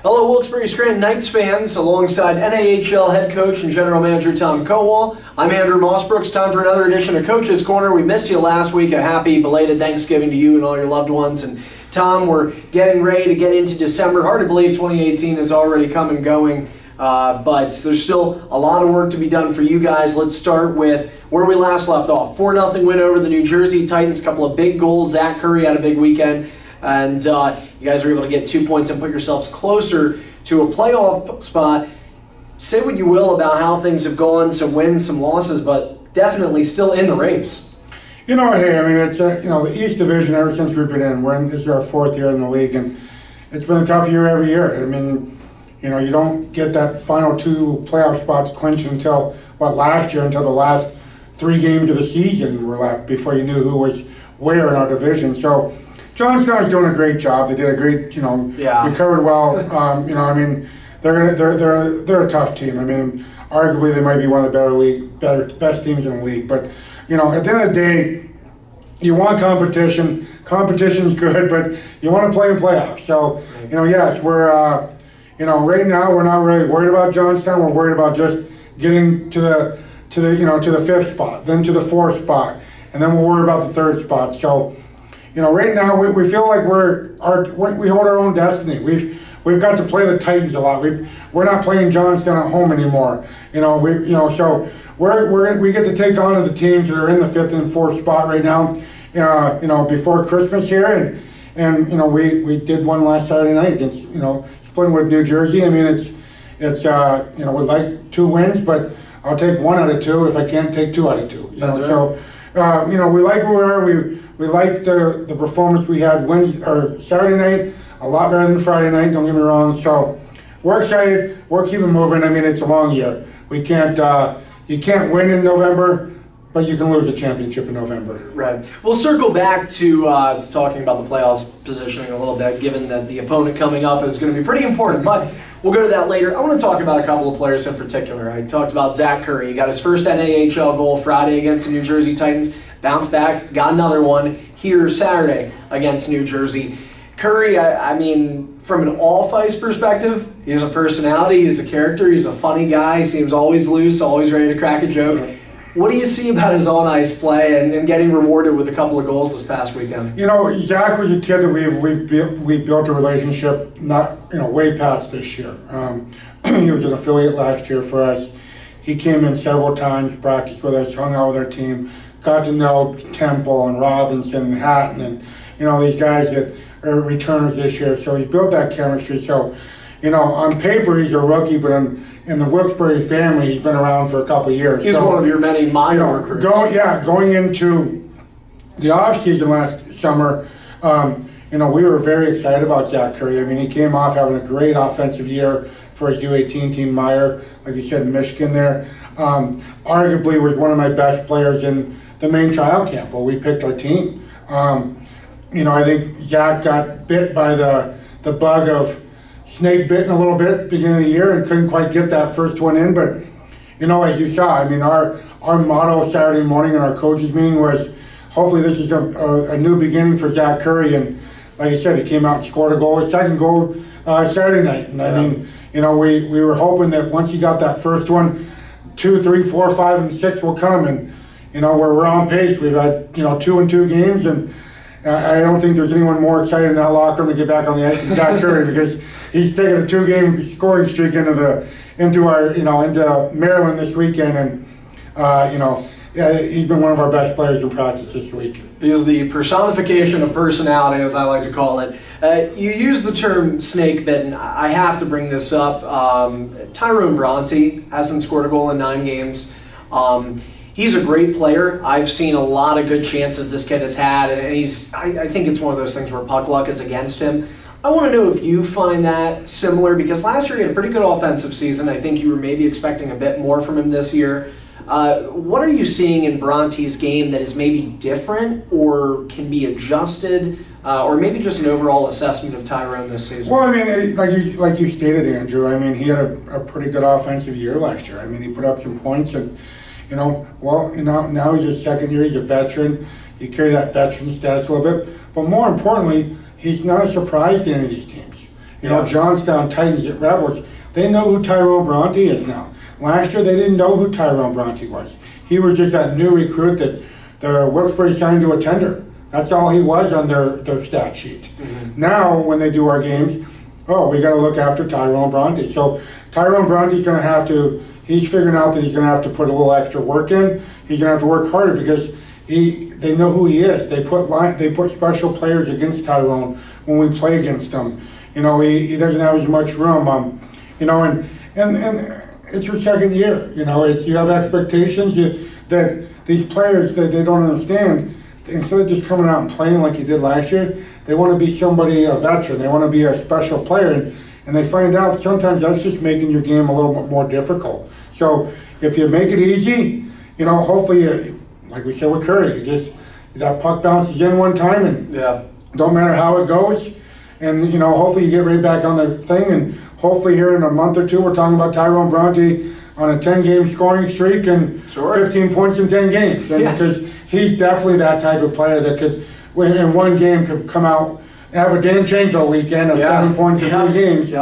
Hello, Wilkes-Barre Scranton Knights fans, alongside NAHL head coach and general manager Tom Kowal. I'm Andrew Mossbrooks. Time for another edition of Coach's Corner. We missed you last week. A happy belated Thanksgiving to you and all your loved ones. And Tom, we're getting ready to get into December. Hard to believe 2018 is already come and going, but there's still a lot of work to be done for you guys. Let's start with where we last left off. 4-0 win over the New Jersey Titans. A couple of big goals. Zach Curry had a big weekend. And you guys were able to get 2 points and put yourselves closer to a playoff spot. Say what you will about how things have gone, some wins, some losses, but definitely still in the race. You know, hey, I mean, it's the East Division ever since we've been in. This is our 4th year in the league, and it's been a tough year every year. I mean, you don't get that final 2 playoff spots clinched until, last year, until the last 3 games of the season were left before you knew who was where in our division. So Johnstown's doing a great job. They did a great, recovered well. I mean, they're a tough team. I mean, arguably they might be one of the best teams in the league. But at the end of the day, you want competition. Competition's good, but you want to play in playoffs. So yes, we're right now we're not really worried about Johnstown. We're worried about just getting to the 5th spot, then to the 4th spot, and then we'll worry about the 3rd spot. So right now we feel like we hold our own destiny. We've got to play the Titans a lot. We're not playing Johnstown at home anymore. So we get to take on the teams that are in the 5th and 4th spot right now. Before Christmas here, and we did one last Saturday night against splitting with New Jersey. I mean it's we'd like 2 wins, but I'll take 1 out of 2 if I can't take 2 out of 2. So we like where we are. We like the performance we had Saturday night, a lot better than Friday night, don't get me wrong. So we're excited, we're keeping moving. I mean, it's a long year. You can't win in November, but you can lose a championship in November. Right. We'll circle back to talking about the playoffs positioning a little bit, given that the opponent coming up is going to be pretty important, but we'll go to that later. I want to talk about a couple of players in particular. I talked about Zach Curry. He got his first NAHL goal Friday against the New Jersey Titans. Bounced back, got another one here Saturday against New Jersey. Curry, I mean, from an all-ice perspective, he's a personality, he's a character, he's a funny guy, he seems always loose, always ready to crack a joke. What do you see about his on-ice play and getting rewarded with a couple of goals this past weekend? Zach was a kid that we've built a relationship way past this year. He was an affiliate last year for us. He came in several times, practiced with us, hung out with our team. Got to know Temple and Robinson and Hatton and these guys that are returners this year. So he's built that chemistry. So on paper he's a rookie, but in the Wilkes-Barre family he's been around for a couple of years. He's one of your many minor recruits. Going into the off season last summer, we were very excited about Zach Curry. I mean, he came off having a great offensive year for his U18 team, Meyer, like you said, in Michigan there. Arguably was one of my best players in the main trial camp where we picked our team. I think Zach got bit by the bug of snake bitten a little bit at the beginning of the year and couldn't quite get that first one in. But, as you saw, I mean, our motto Saturday morning in our coaches meeting was, hopefully this is a new beginning for Zach Curry. And like I said, he came out and scored a goal, his second goal Saturday night. And I mean, we were hoping that once he got that first one, 2, 3, 4, 5, and 6 will come. And we're on pace. We've had 2 and 2 games, and I don't think there's anyone more excited in that locker room to get back on the ice than Zach Curry, because he's taken a 2-game scoring streak into Maryland this weekend, and he's been one of our best players in practice this week. He's the personification of personality, as I like to call it. You use the term snake bitten. I have to bring this up. Tyrone Bronte hasn't scored a goal in 9 games. He's a great player. I've seen a lot of good chances this kid has had, and I think it's one of those things where puck luck is against him. I want to know if you find that similar, because last year he had a pretty good offensive season. I think you were maybe expecting a bit more from him this year. What are you seeing in Bronte's game that is maybe different or can be adjusted, or maybe just an overall assessment of Tyrone this season? Well, I mean, like you stated, Andrew, I mean, he had a pretty good offensive year last year. I mean, he put up some points, and now he's his 2nd year, he's a veteran. You carry that veteran status a little bit. But more importantly, he's not a surprise to any of these teams. Johnstown Titans at Rebels, they know who Tyrone Bronte is now. Last year, they didn't know who Tyrone Bronte was. He was just that new recruit that the Wilkes-Barre signed to a tender. That's all he was on their stat sheet. Now, when they do our games, we got to look after Tyrone Bronte. So Tyrone Bronte's going to have to, he's figuring out that he's going to have to put a little extra work in. He's going to have to work harder because they know who he is. They put special players against Tyrone when we play against him. He doesn't have as much room. And it's your second year. You have expectations that these players that they don't understand. Instead of just coming out and playing like you did last year, they want to be somebody, a veteran. They want to be a special player, and they find out sometimes that's just making your game a little bit more difficult. So if you make it easy, hopefully, like we said with Curry, that puck bounces in one time, and don't matter how it goes, and hopefully you get right back on the thing, and hopefully here in a month or two we're talking about Tyrone Bronte on a 10-game scoring streak and 15 points in 10 games, and because he's definitely that type of player that could, in one game, could come out, have a Danchenko weekend of 7 points in 3 games.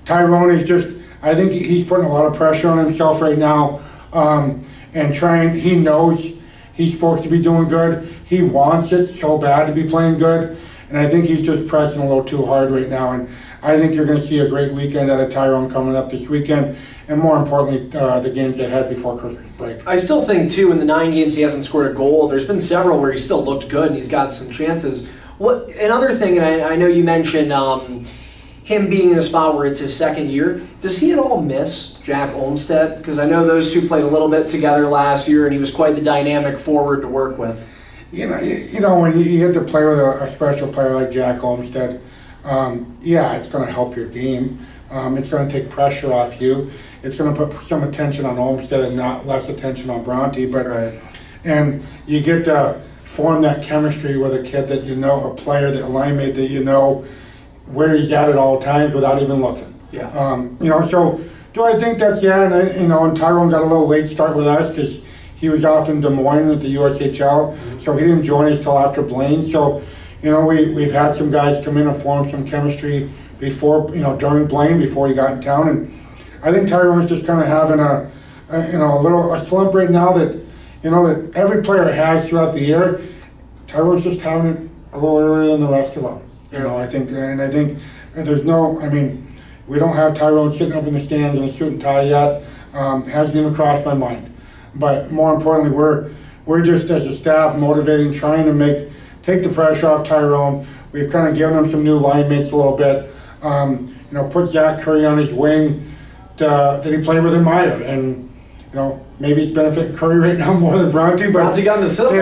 Tyrone is just, I think he's putting a lot of pressure on himself right now, and he knows he's supposed to be doing good. He wants it so bad to be playing good, and I think he's just pressing a little too hard right now, and I think you're going to see a great weekend out of Tyrone coming up this weekend, and more importantly, the games ahead before Christmas break. I still think, too, in the 9 games he hasn't scored a goal. There's been several where he still looked good and he's got some chances. Another thing, and I know you mentioned him being in a spot where it's his second year. Does he at all miss Jack Olmstead? Because I know those two played a little bit together last year, and he was quite the dynamic forward to work with. When you get to play with a special player like Jack Olmstead, it's going to help your game. It's going to take pressure off you. It's going to put some attention on Olmstead and not less attention on Bronte. And you get to form that chemistry with a kid that a player, a line mate that where he's at all times without even looking. So do I think that's, and Tyrone got a little late start with us because he was off in Des Moines with the USHL, so he didn't join us till after Blaine. So, we've had some guys come in and form some chemistry before, during Blaine, before he got in town, and I think Tyrone's just kind of having a slump right now that, that every player has throughout the year. Tyrone's just having it a little earlier than the rest of them. I think there's we don't have Tyrone sitting up in the stands in a suit and tie yet. Hasn't even crossed my mind. But more importantly, we're just as a staff motivating, trying to take the pressure off Tyrone. We've kind of given him some new line mates a little bit. Put Zach Curry on his wing that he played with in Meyer, and maybe it's benefiting Curry right now more than Bronte. But Bronte got an assist.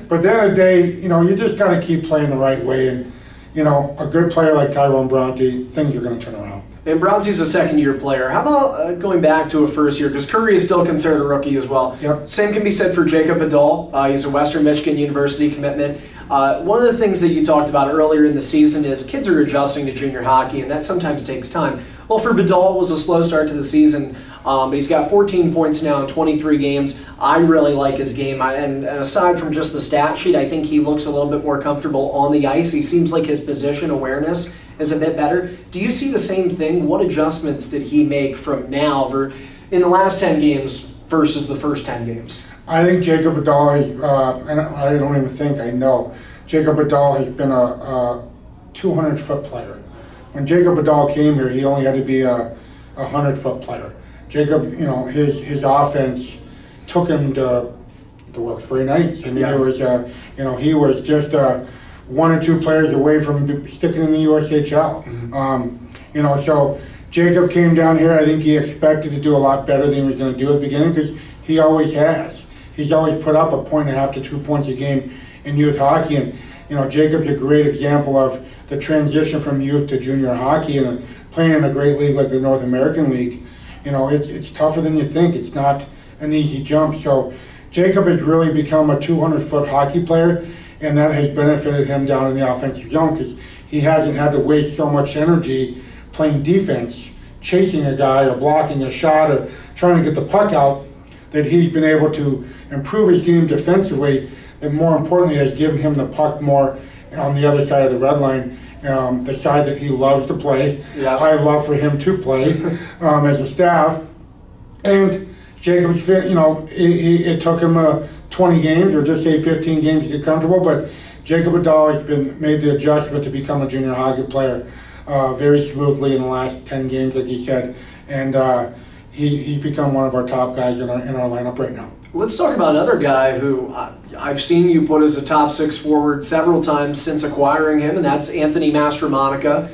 But at the end of the day, you just got to keep playing the right way, and a good player like Tyrone Bronte, things are going to turn around. And Bronte's a second-year player. How about going back to a first year? Because Curry is still considered a rookie as well. Same can be said for Jacob Adol. He's a Western Michigan University commitment. One of the things that you talked about earlier in the season is kids are adjusting to junior hockey, and that sometimes takes time. Well, for Badal, it was a slow start to the season, but he's got 14 points now in 23 games. I really like his game, and aside from just the stat sheet, I think he looks a little bit more comfortable on the ice. He seems like his position awareness is a bit better. Do you see the same thing? What adjustments did he make from now in the last 10 games versus the first 10 games? I think Jacob Adal has, and I don't even think I know, Jacob Adal has been a 200-foot player. When Jacob Adal came here, he only had to be a 100-foot player. Jacob, his offense took him to the Wilkes-Barre Knights. It was, he was just 1 or 2 players away from sticking in the USHL. So Jacob came down here. I think he expected to do a lot better than he was going to do at the beginning because he always has. He's always put up 1.5 to 2 points a game in youth hockey, and Jacob's a great example of the transition from youth to junior hockey and playing in a great league like the North American League. It's tougher than you think. It's not an easy jump. So Jacob has really become a 200-foot hockey player, and that has benefited him down in the offensive zone because he hasn't had to waste so much energy playing defense, chasing a guy or blocking a shot or trying to get the puck out, that he's been able to improve his game defensively, and more importantly has given him the puck more on the other side of the red line the side that he loves to play. Yeah. I love for him to play as a staff. And Jacob's fit, it took him 20 games, or just say 15 games to get comfortable, but Jacob Adal has made the adjustment to become a junior hockey player very smoothly in the last 10 games, like you said. And he's become one of our top guys in our lineup right now. Let's talk about another guy who I've seen you put as a top 6 forward several times since acquiring him, and that's Anthony Mastromonica,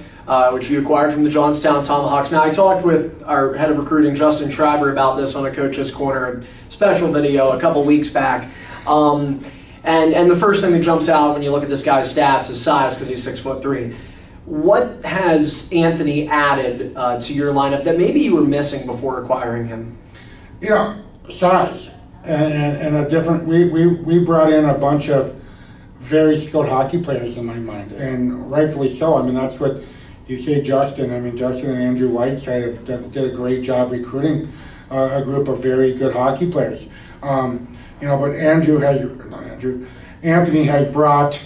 which you acquired from the Johnstown Tomahawks. Now, I talked with our head of recruiting, Justin Schreiber, about this on a Coach's Corner special video a couple weeks back. And the first thing that jumps out when you look at this guy's stats is size, because he's 6'3". What has Anthony added to your lineup that maybe you were missing before acquiring him? Size. And a different, we brought in a bunch of very skilled hockey players in my mind, and rightfully so. I mean, that's what you say, Justin. I mean, Justin and Andrew Whiteside did a great job recruiting a group of very good hockey players. But Anthony has brought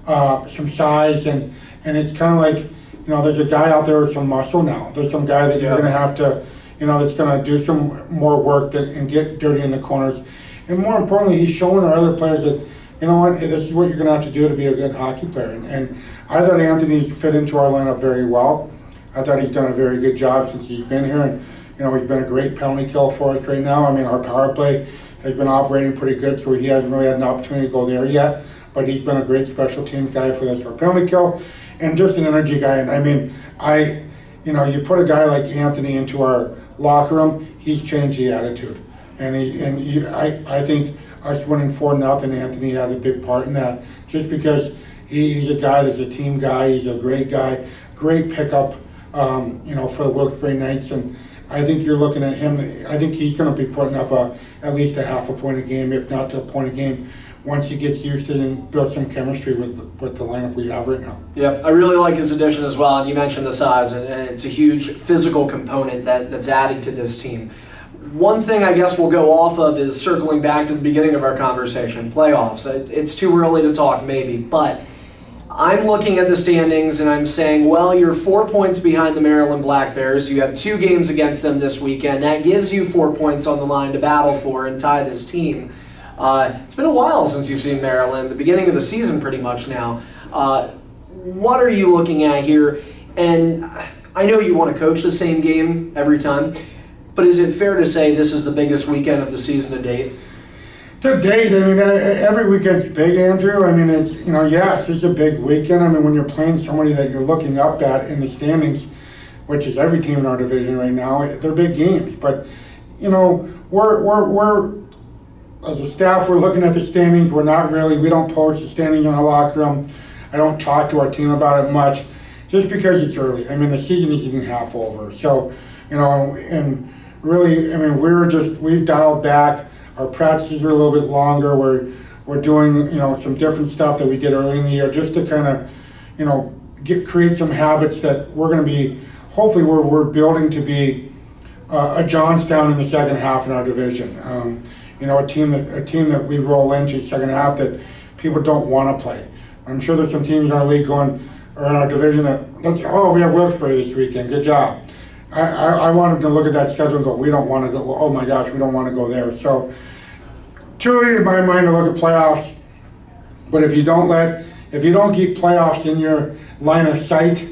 some size, and it's kind of like, there's a guy out there with some muscle now. There's some guy that you're going to have to, that's going to do some more work and get dirty in the corners. And more importantly, he's showing our other players that, this is what you're going to have to do to be a good hockey player. And I thought Anthony's fit into our lineup very well. I thought he's done a very good job since he's been here. And, he's been a great penalty kill for us right now. I mean, our power play has been operating pretty good, so he hasn't really had an opportunity to go there yet. But he's been a great special teams guy for us, our penalty kill, and just an energy guy. And I mean, you put a guy like Anthony into our locker room, he's changed the attitude. I think us winning 4-0, Anthony had a big part in that, just because he's a guy that's a team guy. He's a great guy, great pickup, for the Wilkes-Barre Knights. And I think you're looking at him. I think he's going to be putting up at least a half a point a game, if not to a point a game, once he gets used to and build some chemistry with the lineup we have right now. Yeah, I really like his addition as well. And you mentioned the size, and it's a huge physical component that's added to this team. One thing I guess we'll go off of is circling back to the beginning of our conversation, playoffs. It's too early to talk, maybe, but I'm looking at the standings and I'm saying, well, you're 4 points behind the Maryland Black Bears. You have 2 games against them this weekend. That gives you 4 points on the line to battle for and tie this team. It's been a while since you've seen Maryland, the beginning of the season pretty much now. What are you looking at here? And I know you want to coach the same game every time, but is it fair to say this is the biggest weekend of the season to date? To date, I mean, every weekend's big, Andrew. I mean, it's, yes, it's a big weekend. I mean, when you're playing somebody that you're looking up at in the standings, which is every team in our division right now, they're big games. But, we're as a staff, we're looking at the standings. We don't post the standings in our locker room. I don't talk to our team about it much, just because it's early. I mean, the season isn't even half over. So, and really, I mean, we've dialed back. Our practices are a little bit longer. We're doing, some different stuff that we did early in the year, just to kind of, create some habits that we're going to be, hopefully we're building to be a Johnstown in the second half in our division. A team that we roll into second half that people don't want to play. I'm sure there's some teams in our league or in our division we have Wilkes-Barre this weekend, good job. I want them to look at that schedule and go, we don't want to go, oh my gosh, we don't want to go there. So, truly in my mind to look at playoffs, but if you don't keep playoffs in your line of sight,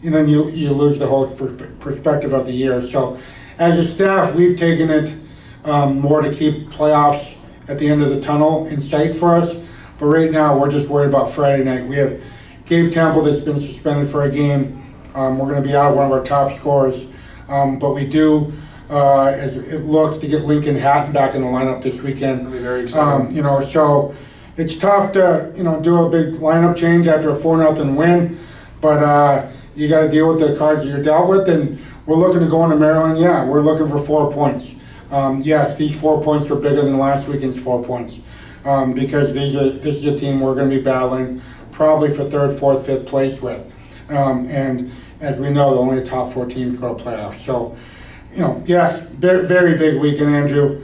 then you lose the whole perspective of the year. So, as a staff, we've taken it more to keep playoffs at the end of the tunnel in sight for us. But right now, we're just worried about Friday night. We have Gabe Temple that's been suspended for a game. We're going to be out one of our top scorers. But we do, as it looks, to get Lincoln Hatton back in the lineup this weekend. That'll be very exciting. So it's tough to, do a big lineup change after a 4-0 win. But you got to deal with the cards that you're dealt with. And we're looking to go into Maryland. Yeah, we're looking for 4 points. Yes, these 4 points are bigger than last weekend's 4 points. Because this is a team we're going to be battling probably for 3rd, 4th, 5th place with. And as we know, only the top 4 teams go to playoffs. So, yes, very, very big weekend, Andrew.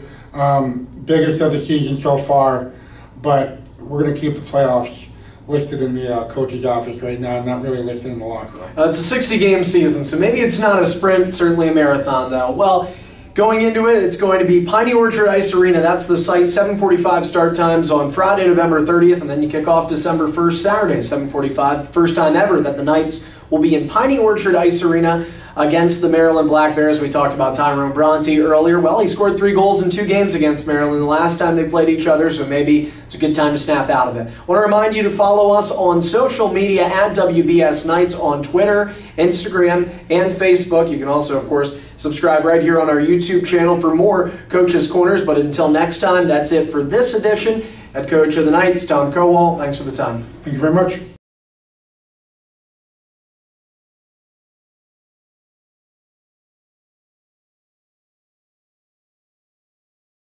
Biggest of the season so far, but we're going to keep the playoffs listed in the coach's office right now, not really listed in the locker room. It's a 60-game season, so maybe it's not a sprint, certainly a marathon, though. Well, going into it, it's going to be Piney Orchard Ice Arena. That's the site. 7:45 start times on Friday, November 30th, and then you kick off December 1st, Saturday, 7:45. First time ever that the Knights will be in Piney Orchard Ice Arena against the Maryland Black Bears. We talked about Tyrone Bronte earlier. Well, he scored 3 goals in 2 games against Maryland the last time they played each other, so maybe it's a good time to snap out of it. I want to remind you to follow us on social media at WBS Knights on Twitter, Instagram, and Facebook. You can also, of course, subscribe right here on our YouTube channel for more Coach's Corners. But until next time, that's it for this edition. Head coach of the Knights, Tom Kowal, thanks for the time. Thank you very much.